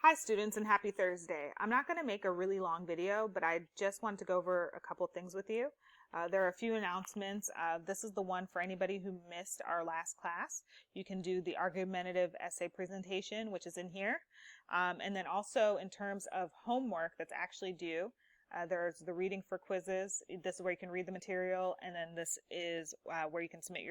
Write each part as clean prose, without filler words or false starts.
Hi students and happy Thursday. I'm not going to make a really long video, but I just want to go over a couple things with you. There are a few announcements. This is the one for anybody who missed our last class. You can do the argumentative essay presentation, which is in here. And then also in terms of homework that's actually due, there's the reading for quizzes. This is where you can read the material, and then this is where you can submit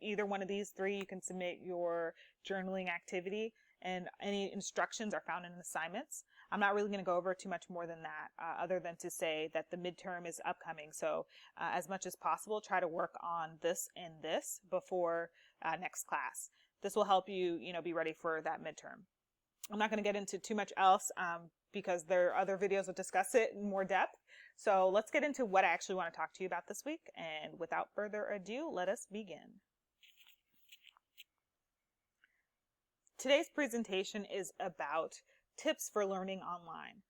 either one of these three. You can submit your journaling activity, and any instructions are found in assignments. I'm not really going to go over too much more than that, other than to say that the midterm is upcoming. So as much as possible, try to work on this and this before next class. This will help you, be ready for that midterm. I'm not going to get into too much else because there are other videos that discuss it in more depth. So let's get into what I actually want to talk to you about this week. And without further ado, let us begin. Today's presentation is about tips for learning online.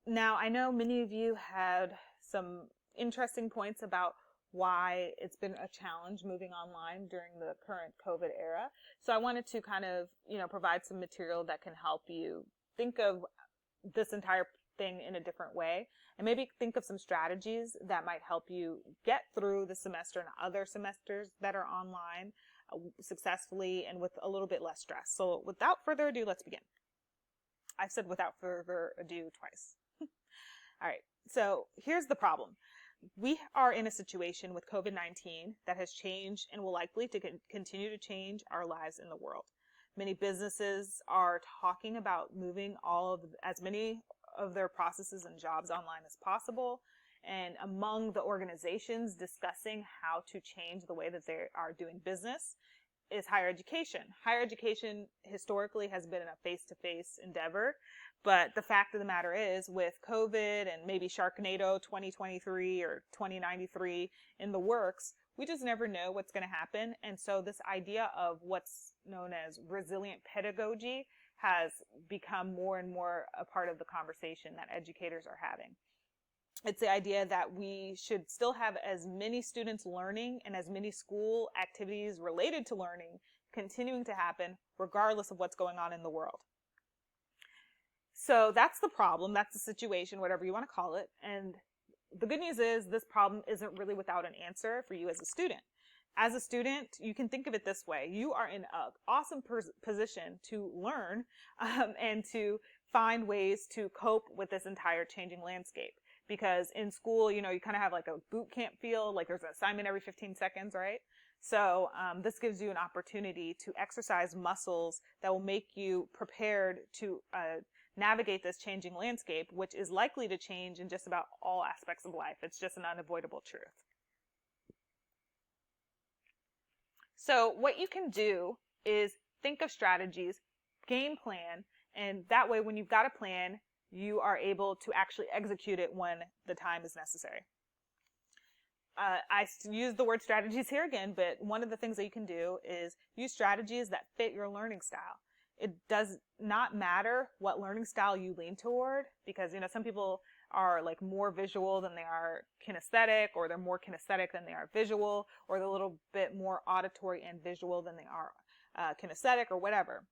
Now, I know many of you had some interesting points about why it's been a challenge moving online during the current COVID era. So I wanted to kind of, provide some material that can help you think of this entire thing in a different way, and maybe think of some strategies that might help you get through the semester and other semesters that are online successfully and with a little bit less stress. So without further ado, let's begin. I've said without further ado twice. All right, so here's the problem. We are in a situation with COVID-19 that has changed and will likely to continue to change our lives in the world. Many businesses are talking about moving as many of their processes and jobs online as possible. And among the organizations discussing how to change the way that they are doing business is higher education. Higher education historically has been a face-to-face endeavor, but the fact of the matter is, with COVID and maybe Sharknado 2023 or 2093 in the works, we just never know what's going to happen. And so this idea of what's known as resilient pedagogy has become more and more a part of the conversation that educators are having. It's the idea that we should still have as many students learning and as many school activities related to learning continuing to happen regardless of what's going on in the world. So that's the problem, that's the situation, whatever you want to call it. And the good news is this problem isn't really without an answer for you as a student. As a student, you can think of it this way. You are in an awesome position to learn and to find ways to cope with this entire changing landscape. Because in school, you kind of have like a boot camp feel, like there's an assignment every 15 seconds, right? So this gives you an opportunity to exercise muscles that will make you prepared to navigate this changing landscape, which is likely to change in just about all aspects of life. It's just an unavoidable truth. So what you can do is think of strategies, game plan, and that way when you've got a plan, you are able to actually execute it when the time is necessary. I use the word strategies here again, but one of the things that you can do is use strategies that fit your learning style. It does not matter what learning style you lean toward, because some people are like more visual than they are kinesthetic, or they're more kinesthetic than they are visual, or they're a little bit more auditory and visual than they are kinesthetic, or whatever.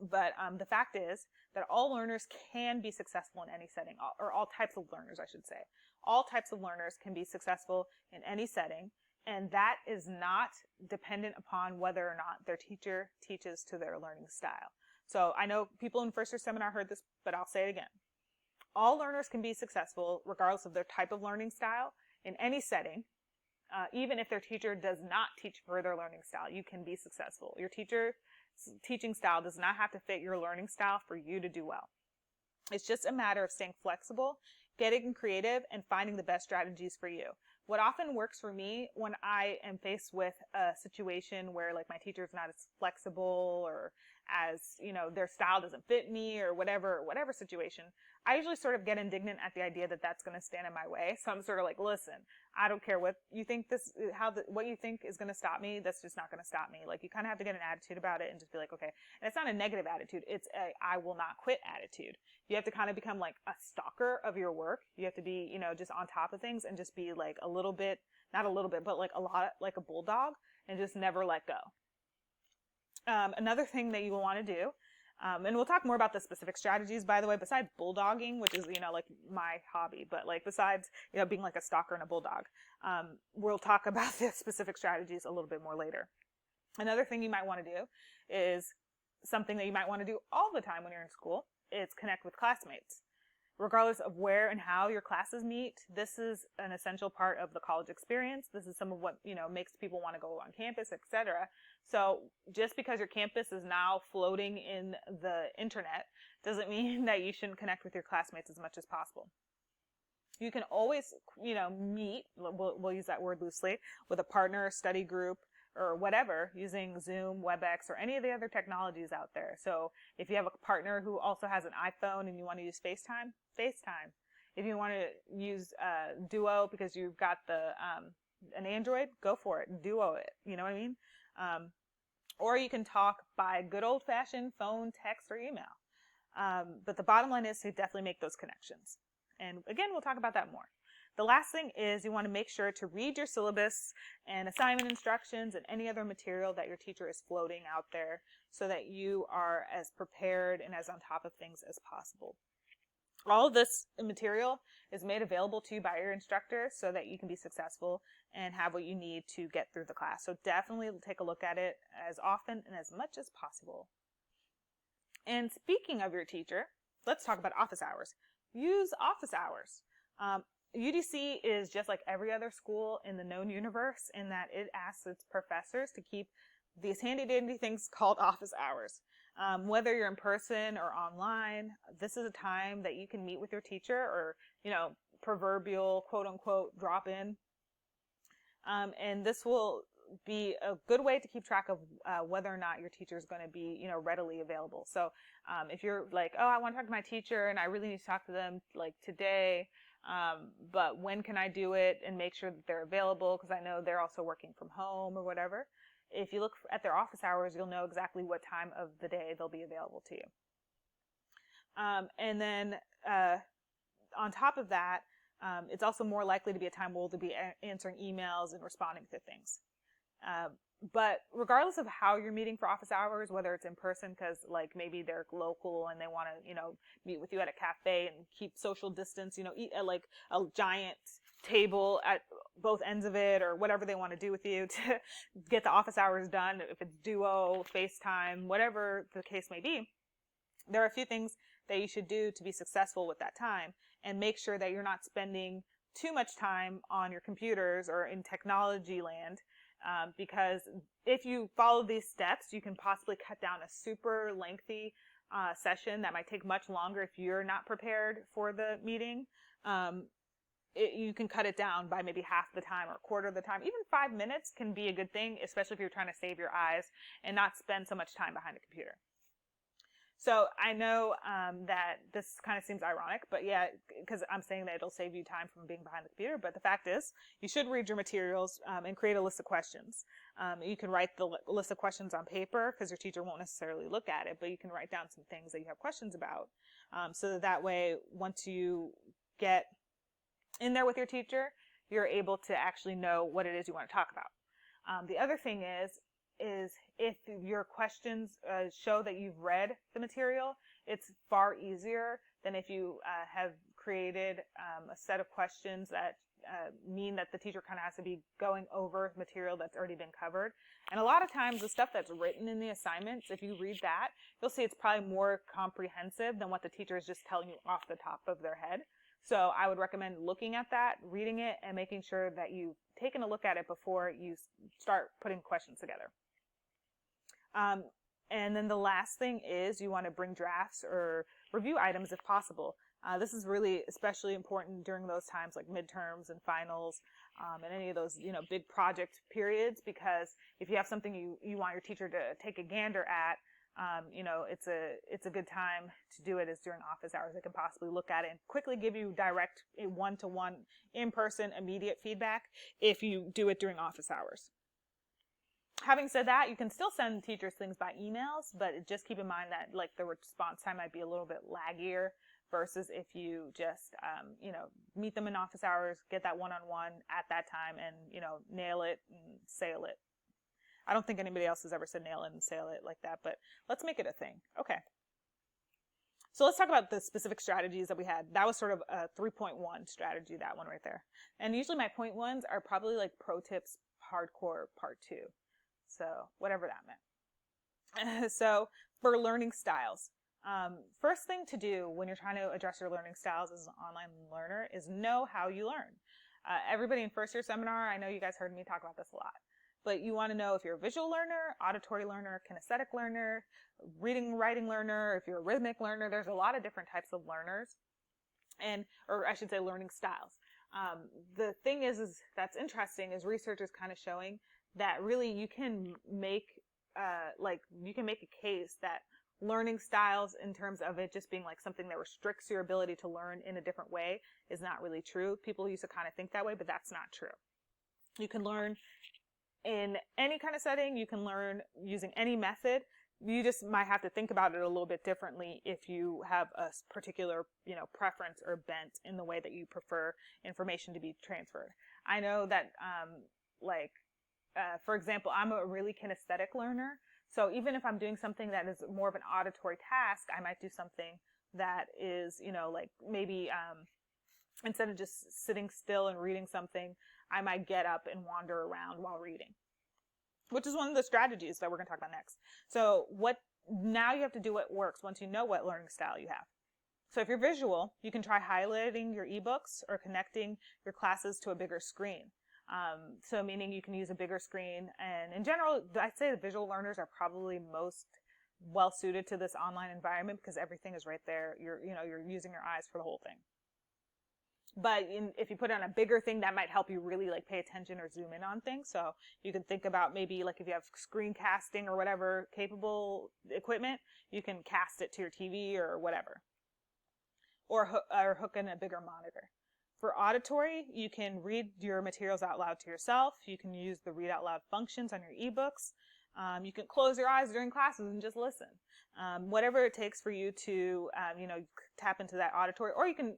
But the fact is that all learners can be successful in any setting, or all types of learners, I should say. All types of learners can be successful in any setting, and that is not dependent upon whether or not their teacher teaches to their learning style. So I know people in first year seminar heard this, but I'll say it again. All learners can be successful regardless of their type of learning style in any setting. Even if their teacher does not teach for their learning style, you can be successful. Your teaching style does not have to fit your learning style for you to do well. It's just a matter of staying flexible, getting creative, and finding the best strategies for you. What often works for me when I am faced with a situation where like my teacher is not as flexible, or as their style doesn't fit me, or whatever situation, I usually sort of get indignant at the idea that that's going to stand in my way. So I'm sort of like, listen, I don't care what you think what you think is going to stop me. That's just not going to stop me. Like, you kind of have to get an attitude about it and just be like, okay. And it's not a negative attitude. It's a I will not quit attitude. You have to kind of become like a stalker of your work. You have to be, just on top of things and just be like a little bit, not a little bit, but like a lot, like a bulldog, and just never let go. Another thing that you will want to do And we'll talk more about the specific strategies, by the way, besides bulldogging, which is, like my hobby, but like besides, being like a stalker and a bulldog. We'll talk about the specific strategies a little bit more later. Another thing you might want to do is something that you might want to do all the time when you're in school is connect with classmates. Regardless of where and how your classes meet, this is an essential part of the college experience. This is some of what, makes people want to go on campus, etc. So just because your campus is now floating in the internet doesn't mean that you shouldn't connect with your classmates as much as possible. You can always, meet, we'll use that word loosely, with a partner, study group, or whatever, using Zoom, WebEx, or any of the other technologies out there. So if you have a partner who also has an iPhone and you want to use FaceTime, FaceTime. If you want to use Duo because you've got an Android, go for it. Duo it. You know what I mean? Or you can talk by good old-fashioned phone, text, or email. But the bottom line is to definitely make those connections. And again, we'll talk about that more. The last thing is you want to make sure to read your syllabus and assignment instructions and any other material that your teacher is floating out there so that you are as prepared and as on top of things as possible. All of this material is made available to you by your instructor so that you can be successful and have what you need to get through the class. So definitely take a look at it as often and as much as possible. And speaking of your teacher, let's talk about office hours. Use office hours. UDC is just like every other school in the known universe in that it asks its professors to keep these handy-dandy things called office hours. Whether you're in person or online, this is a time that you can meet with your teacher or, proverbial quote-unquote drop-in. And this will be a good way to keep track of whether or not your teacher is going to be, readily available. So if you're like, oh, I want to talk to my teacher and I really need to talk to them like today, but when can I do it, and make sure that they're available because I know they're also working from home or whatever. If you look at their office hours, you'll know exactly what time of the day they'll be available to you. And then on top of that, it's also more likely to be a time where we'll be answering emails and responding to things. But regardless of how you're meeting for office hours, whether it's in person because like maybe they're local and they want to, meet with you at a cafe and keep social distance, eat at like a giant table at both ends of it or whatever they want to do with you to get the office hours done, if it's Duo, FaceTime, whatever the case may be, there are a few things that you should do to be successful with that time and make sure that you're not spending too much time on your computers or in technology land. Because if you follow these steps, you can possibly cut down a super lengthy session that might take much longer if you're not prepared for the meeting. You can cut it down by maybe half the time or a quarter of the time. Even 5 minutes can be a good thing, especially if you're trying to save your eyes and not spend so much time behind a computer. So I know that this kind of seems ironic, but yeah, because I'm saying that it'll save you time from being behind the computer. But the fact is, you should read your materials and create a list of questions. You can write the list of questions on paper because your teacher won't necessarily look at it, but you can write down some things that you have questions about. So that way, once you get in there with your teacher, you're able to actually know what it is you want to talk about. The other thing is if your questions show that you've read the material, it's far easier than if you have created a set of questions that mean that the teacher kind of has to be going over material that's already been covered. And a lot of times the stuff that's written in the assignments, if you read that, you'll see it's probably more comprehensive than what the teacher is just telling you off the top of their head. So I would recommend looking at that, reading it, and making sure that you've taken a look at it before you start putting questions together. And then the last thing is you want to bring drafts or review items if possible. This is really especially important during those times like midterms and finals and any of those big project periods, because if you have something you want your teacher to take a gander at, it's a good time to do it is during office hours. They can possibly look at it and quickly give you direct one-to-one in-person immediate feedback if you do it during office hours. Having said that, you can still send teachers things by emails, but just keep in mind that like the response time might be a little bit laggier versus if you just, meet them in office hours, get that one-on-one at that time and, nail it and sail it. I don't think anybody else has ever said nail it and sail it like that, but let's make it a thing. Okay. So let's talk about the specific strategies that we had. That was sort of a 3.1 strategy, that one right there. And usually my point ones are probably like pro tips hardcore part 2. So whatever that meant. So for learning styles, first thing to do when you're trying to address your learning styles as an online learner is know how you learn. Everybody in first year seminar, I know you guys heard me talk about this a lot, but you want to know if you're a visual learner, auditory learner, kinesthetic learner, reading, writing learner, if you're a rhythmic learner. There's a lot of different types of learners, or I should say learning styles. The thing is that's interesting is research is kind of showing that really you can make a case that learning styles in terms of it just being like something that restricts your ability to learn in a different way is not really true. People used to kind of think that way, but that's not true. You can learn in any kind of setting. You can learn using any method. You just might have to think about it a little bit differently if you have a particular, preference or bent in the way that you prefer information to be transferred. I know that, for example, I'm a really kinesthetic learner. So even if I'm doing something that is more of an auditory task, I might do something that is, maybe instead of just sitting still and reading something, I might get up and wander around while reading, which is one of the strategies that we're going to talk about next. So now you have to do what works once you know what learning style you have. So if you're visual, you can try highlighting your ebooks or connecting your classes to a bigger screen. So meaning you can use a bigger screen, and in general, I'd say the visual learners are probably most well suited to this online environment because everything is right there. You're using your eyes for the whole thing. But if you put on a bigger thing, that might help you really pay attention or zoom in on things. So you can think about maybe if you have screen casting or whatever capable equipment, you can cast it to your TV or whatever, or hook in a bigger monitor. For auditory, you can read your materials out loud to yourself. You can use the read out loud functions on your ebooks. You can close your eyes during classes and just listen. Whatever it takes for you to, tap into that auditory, or you can,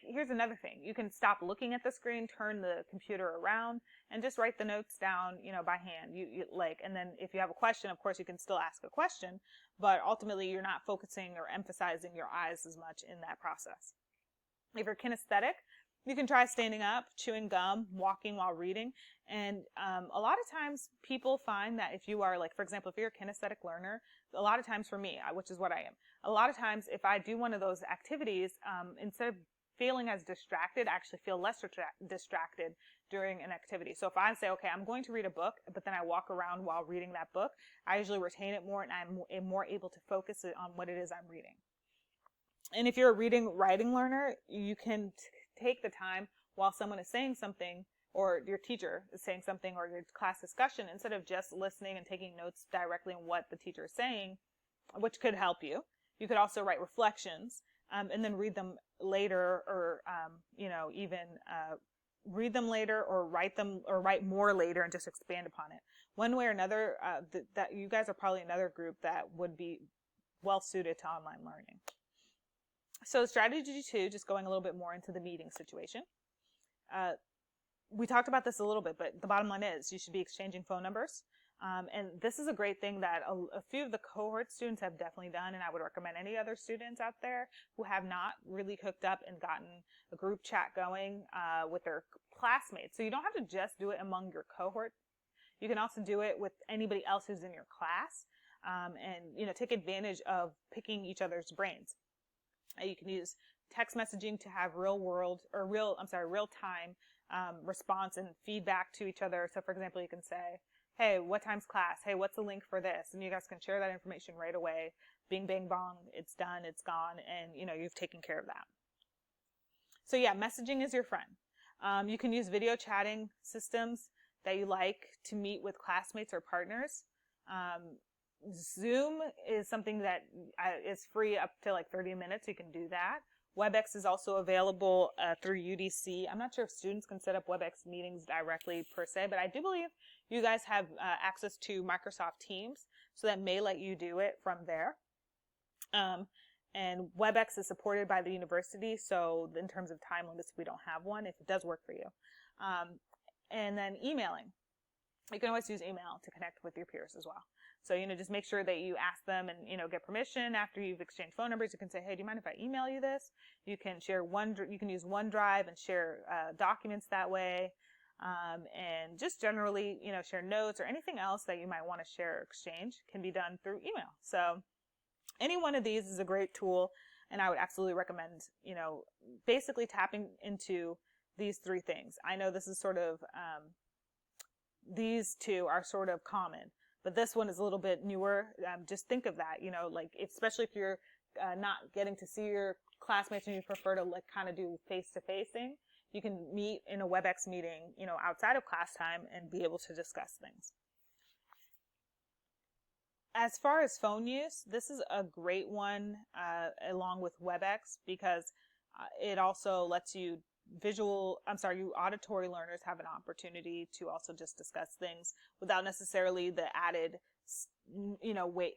here's another thing. You can stop looking at the screen, turn the computer around, and just write the notes down, by hand. And then if you have a question, of course, you can still ask a question, but ultimately you're not focusing or emphasizing your eyes as much in that process. If you're kinesthetic, you can try standing up, chewing gum, walking while reading. And a lot of times people find that if you are for example, if you're a kinesthetic learner, a lot of times for me, which is what I am, a lot of times if I do one of those activities, instead of feeling as distracted, I actually feel less distracted during an activity. So if I say, okay, I'm going to read a book, but then I walk around while reading that book, I usually retain it more and I'm more able to focus on what it is I'm reading. And if you're a reading, writing learner, you can take the time while someone is saying something, or your teacher is saying something, or your class discussion, instead of just listening and taking notes directly on what the teacher is saying, which could help you. You could also write reflections, and then read them later, or, read them later, or write more later and just expand upon it. One way or another, that you guys are probably another group that would be well suited to online learning. So strategy 2, just going a little bit more into the meeting situation. We talked about this a little bit, but the bottom line is you should be exchanging phone numbers. And this is a great thing that a few of the cohort students have definitely done, and I would recommend any other students out there who have not really hooked up and gotten a group chat going with their classmates. So you don't have to just do it among your cohort. You can also do it with anybody else who's in your class, and take advantage of picking each other's brains. You can use text messaging to have real time response and feedback to each other. So for example, you can say, hey, what time's class? Hey, what's the link for this? And you guys can share that information right away. Bing, bang, bong. It's done. It's gone. And, you've taken care of that. So yeah, messaging is your friend. You can use video chatting systems that you like to meet with classmates or partners. Zoom is something that is free up to 30 minutes. You can do that. WebEx is also available through UDC. I'm not sure if students can set up WebEx meetings directly per se, but I do believe you guys have access to Microsoft Teams, so that may let you do it from there. And WebEx is supported by the university, so in terms of time limits, we don't have one if it does work for you. And then emailing. You can always use email to connect with your peers as well. So, just make sure that you ask them and, get permission after you've exchanged phone numbers. You can say, hey, do you mind if I email you this? You can you can use OneDrive and share documents that way. And just generally, share notes or anything else that you might want to share or exchange can be done through email. So any one of these is a great tool, and I would absolutely recommend, basically tapping into these three things. I know this is sort of, these two are sort of common, but this one is a little bit newer. Just think of that, especially if you're not getting to see your classmates and you prefer to kind of do face-to-facing, you can meet in a WebEx meeting, outside of class time and be able to discuss things. As far as phone use, this is a great one along with WebEx because it also lets you you auditory learners have an opportunity to also just discuss things without necessarily the added,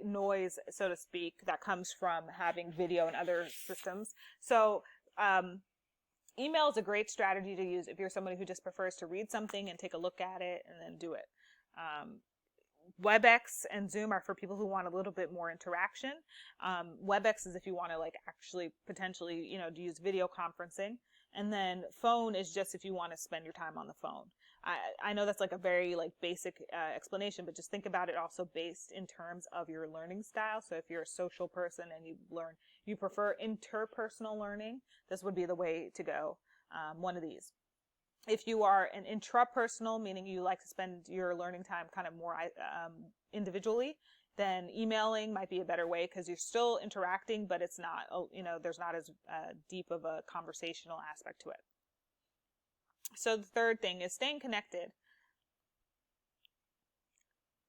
noise, so to speak, that comes from having video and other systems. So, email is a great strategy to use if you're somebody who just prefers to read something and take a look at it and then do it. WebEx and Zoom are for people who want a little bit more interaction. WebEx is if you want to actually potentially, to use video conferencing. And then phone is just if you want to spend your time on the phone. I know that's a very basic explanation, but just think about it also based in terms of your learning style. So if you're a social person and you prefer interpersonal learning, this would be the way to go. One of these. If you are an intrapersonal, meaning you like to spend your learning time kind of more individually, then emailing might be a better way because you're still interacting, but it's not, there's not as deep of a conversational aspect to it. So the third thing is staying connected.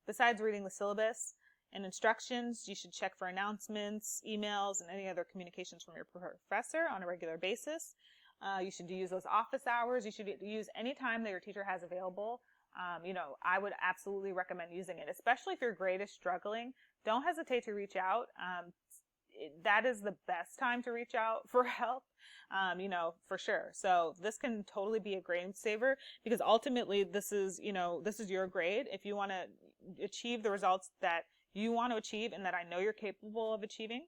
Besides reading the syllabus and instructions, you should check for announcements, emails, and any other communications from your professor on a regular basis. You should use those office hours. You should use any time that your teacher has available. I would absolutely recommend using it, especially if your grade is struggling. Don't hesitate to reach out. That is the best time to reach out for help, for sure. So this can totally be a grade saver because ultimately this is your grade. If you want to achieve the results that you want to achieve and that I know you're capable of achieving,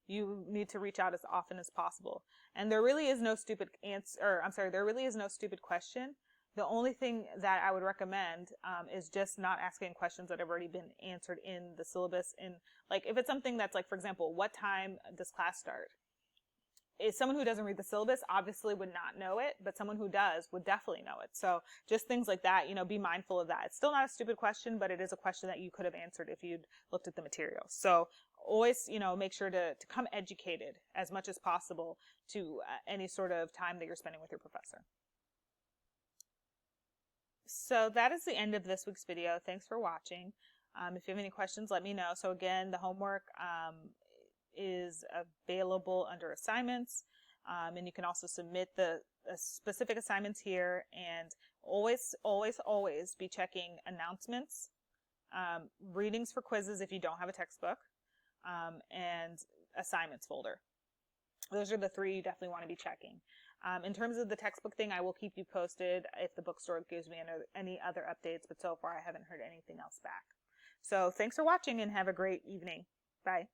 you need to reach out as often as possible. And there really is no stupid there really is no stupid question. The only thing that I would recommend is just not asking questions that have already been answered in the syllabus. If it's something that's for example, what time does class start? Someone who doesn't read the syllabus obviously would not know it, but someone who does would definitely know it. So just things like that, be mindful of that. It's still not a stupid question, but it is a question that you could have answered if you'd looked at the materials. So always, make sure to come educated as much as possible to any sort of time that you're spending with your professor. So that is the end of this week's video. Thanks for watching. If you have any questions, let me know. So again, the homework is available under assignments, and you can also submit the specific assignments here, and always be checking announcements, readings for quizzes if you don't have a textbook, and assignments folder. Those are the three you definitely want to be checking. In terms of the textbook thing, I will keep you posted if the bookstore gives me any other updates, but so far I haven't heard anything else back. So thanks for watching and have a great evening. Bye.